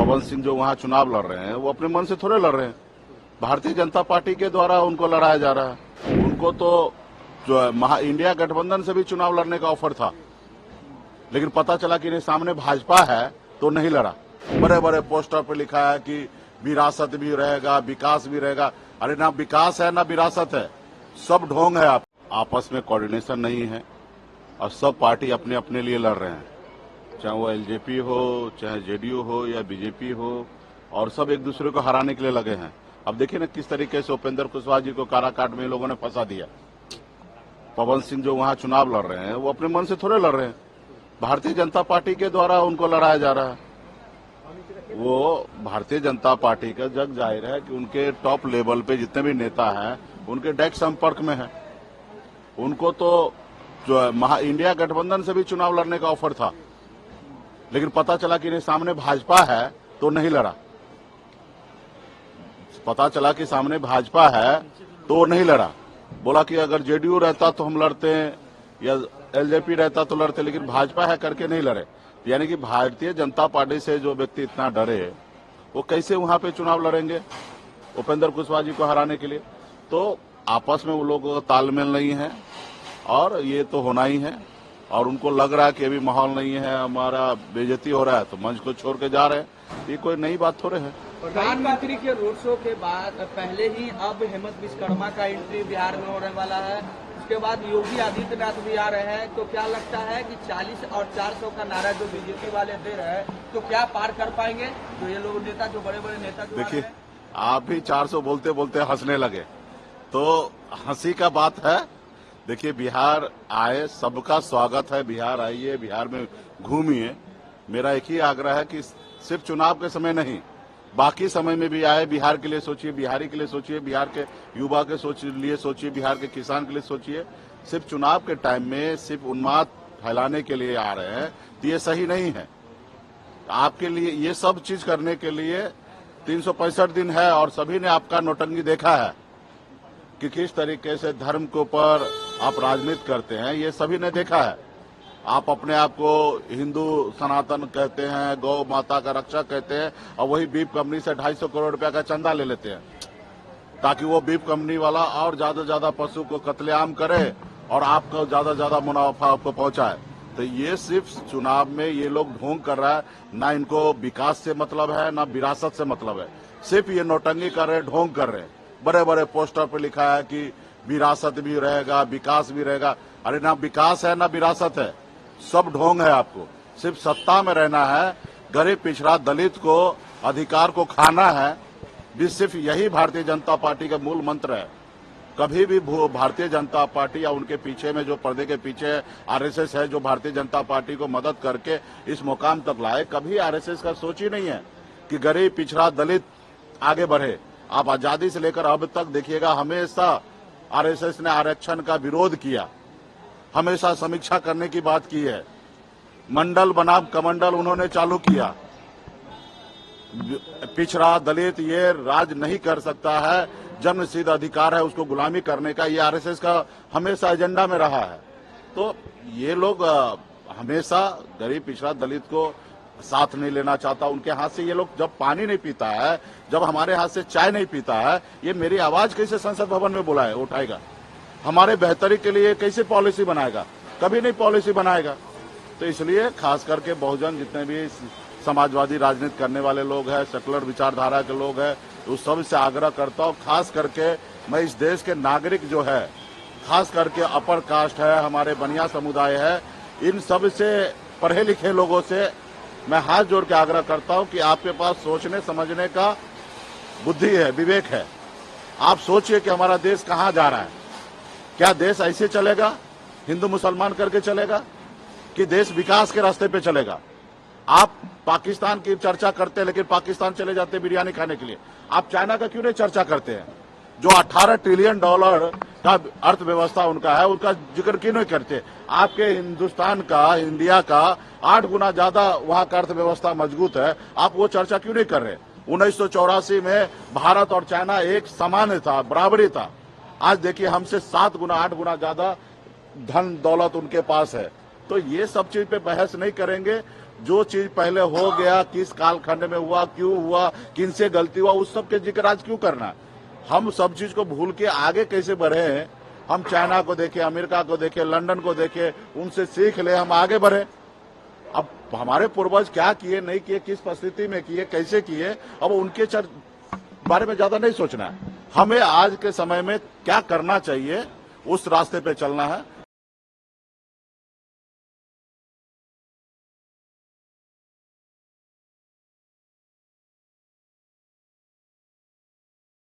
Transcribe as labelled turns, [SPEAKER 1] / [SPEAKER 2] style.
[SPEAKER 1] पवन सिंह जो वहाँ चुनाव लड़ रहे हैं वो अपने मन से थोड़े लड़ रहे हैं, भारतीय जनता पार्टी के द्वारा उनको लड़ाया जा रहा है। उनको तो जो इंडिया गठबंधन से भी चुनाव लड़ने का ऑफर था, लेकिन पता चला कि सामने भाजपा है तो नहीं लड़ा। बड़े बड़े पोस्टर पे लिखा है कि विरासत भी रहेगा, विकास भी रहेगा। अरे ना विकास है ना विरासत है, सब ढोंग है। आपस में कोऑर्डिनेशन नहीं है और सब पार्टी अपने अपने लिए लड़ रहे हैं, चाहे वो एलजेपी हो, चाहे जेडीयू हो या बीजेपी हो, और सब एक दूसरे को हराने के लिए लगे हैं। अब देखिए ना किस तरीके से उपेंद्र कुशवाहा जी को काराकाट में लोगों ने फंसा दिया। पवन सिंह जो वहाँ चुनाव लड़ रहे हैं वो अपने मन से थोड़े लड़ रहे हैं, भारतीय जनता पार्टी के द्वारा उनको लड़ाया जा रहा है। वो भारतीय जनता पार्टी का जग जाहिर है कि उनके टॉप लेवल पे जितने भी नेता हैं उनके डायरेक्ट संपर्क में है। उनको तो जो इंडिया गठबंधन से भी चुनाव लड़ने का ऑफर था, लेकिन पता चला कि सामने भाजपा है तो नहीं लड़ा। पता चला कि सामने भाजपा है तो नहीं लड़ा। बोला कि अगर जेडीयू रहता तो हम लड़ते या एलजेपी रहता तो लड़ते, लेकिन भाजपा है करके नहीं लड़े। यानी कि भारतीय जनता पार्टी से जो व्यक्ति इतना डरे वो कैसे वहां पे चुनाव लड़ेंगे उपेंद्र कुशवाहा जी को हराने के लिए। तो आपस में वो लोगों का तालमेल नहीं है और ये तो होना ही है। और उनको लग रहा है कि अभी माहौल नहीं है, हमारा बेइज्जती हो रहा है, तो मंच को छोड़ के जा रहे हैं। ये कोई नई बात थोड़े है।
[SPEAKER 2] प्रधानमंत्री के रोड शो के बाद पहले ही अब हेमंत विश्वकर्मा का एंट्री बिहार में होने वाला है, उसके बाद योगी आदित्यनाथ भी आ रहे हैं। तो क्या लगता है कि 40 और 400 का नारा जो बीजेपी वाले दे रहे हैं तो क्या पार कर पाएंगे जो ये लोग नेता, जो बड़े बड़े नेता?
[SPEAKER 1] देखिए आप भी 400 बोलते बोलते हंसने लगे, तो हंसी का बात है। देखिए बिहार आए, सबका स्वागत है, बिहार आइए, बिहार में घूमिए। मेरा एक ही आग्रह है कि सिर्फ चुनाव के समय नहीं, बाकी समय में भी आए, बिहार के लिए सोचिए, बिहारी के लिए सोचिए, बिहार के युवा के लिए सोचिए, बिहार के किसान के लिए सोचिए। सिर्फ चुनाव के टाइम में सिर्फ उन्माद फैलाने के लिए आ रहे हैं तो ये सही नहीं है। आपके लिए ये सब चीज करने के लिए 365 दिन है और सभी ने आपका नौटंकी देखा है कि किस तरीके से धर्म के ऊपर आप राजनीति करते हैं, ये सभी ने देखा है। आप अपने आप को हिंदू सनातन कहते हैं, गौ माता का रक्षक कहते हैं, और वही बीफ कंपनी से 250 करोड़ रुपया का चंदा ले लेते हैं ताकि वो बीफ कंपनी वाला और ज्यादा पशु को कत्लेआम करे और आपको ज्यादा मुनाफा आपको पहुंचाए। तो ये सिर्फ चुनाव में ये लोग ढोंग कर रहा है। ना इनको विकास से मतलब है ना विरासत से मतलब है, सिर्फ ये नौटंकी कर रहे, ढोंग कर रहे। बड़े बड़े पोस्टर पे लिखा है कि विरासत भी रहेगा, विकास भी रहेगा। अरे ना विकास है ना विरासत है, सब ढोंग है। आपको सिर्फ सत्ता में रहना है, गरीब पिछड़ा दलित को अधिकार को खाना है, भी सिर्फ यही भारतीय जनता पार्टी का मूल मंत्र है। कभी भी भारतीय जनता पार्टी या उनके पीछे में जो पर्दे के पीछे आरएसएस है, जो भारतीय जनता पार्टी को मदद करके इस मुकाम तक लाए, कभी आरएसएस का सोच ही नहीं है कि गरीब पिछड़ा दलित आगे बढ़े। आप आजादी से लेकर अब तक देखिएगा, हमेशा आरएसएस ने आरक्षण का विरोध किया, हमेशा समीक्षा करने की बात की है। मंडल बनाम कमंडल उन्होंने चालू किया। पिछड़ा दलित ये राज नहीं कर सकता है, जन्म सिद्ध अधिकार है उसको गुलामी करने का, ये आरएसएस का हमेशा एजेंडा में रहा है। तो ये लोग हमेशा गरीब पिछड़ा दलित को साथ नहीं लेना चाहता। उनके हाथ से ये लोग जब पानी नहीं पीता है, जब हमारे हाथ से चाय नहीं पीता है, ये मेरी आवाज कैसे संसद भवन में बुलाए उठाएगा, हमारे बेहतरी के लिए कैसे पॉलिसी बनाएगा? कभी नहीं पॉलिसी बनाएगा। तो इसलिए खास करके बहुजन जितने भी समाजवादी राजनीति करने वाले लोग हैं, सेकुलर विचारधारा के लोग हैं, उस सब से आग्रह करता हूँ। खास करके मैं इस देश के नागरिक जो है, खास करके अपर कास्ट है, हमारे बनिया समुदाय है, इन सब से पढ़े लिखे लोगों से मैं हाथ जोड़ के आग्रह करता हूँ कि आपके पास सोचने समझने का बुद्धि है, विवेक है। आप सोचिए कि हमारा देश कहाँ जा रहा है। क्या देश ऐसे चलेगा, हिंदू मुसलमान करके चलेगा, कि देश विकास के रास्ते पे चलेगा? आप पाकिस्तान की चर्चा करते हैं, लेकिन पाकिस्तान चले जाते हैं बिरयानी खाने के लिए। आप चाइना का क्यों नहीं चर्चा करते हैं, जो 18 ट्रिलियन डॉलर का अर्थव्यवस्था उनका है, उसका जिक्र क्यों नहीं करते? आपके हिंदुस्तान का, इंडिया का 8 गुना ज्यादा वहां का अर्थव्यवस्था मजबूत है, आप वो चर्चा क्यों नहीं कर रहे? 1984 में भारत और चाइना एक समान था, बराबरी था। आज देखिए हमसे 7 गुना 8 गुना ज्यादा धन दौलत उनके पास है। तो ये सब चीज पे बहस नहीं करेंगे जो चीज पहले हो गया, किस कालखंड में हुआ, क्यों हुआ, किन से गलती हुआ, उस सब के जिक्र आज क्यों करना? हम सब चीज को भूल के आगे कैसे बढ़े हैं? हम चाइना को देखे, अमेरिका को देखे, लंदन को देखे, उनसे सीख ले, हम आगे बढ़े। अब हमारे पूर्वज क्या किए, नहीं किए, किस परिस्थिति में किए, कैसे किए, अब उनके बारे में ज्यादा नहीं सोचना है। हमें आज के समय में क्या करना चाहिए, उस रास्ते पे चलना है।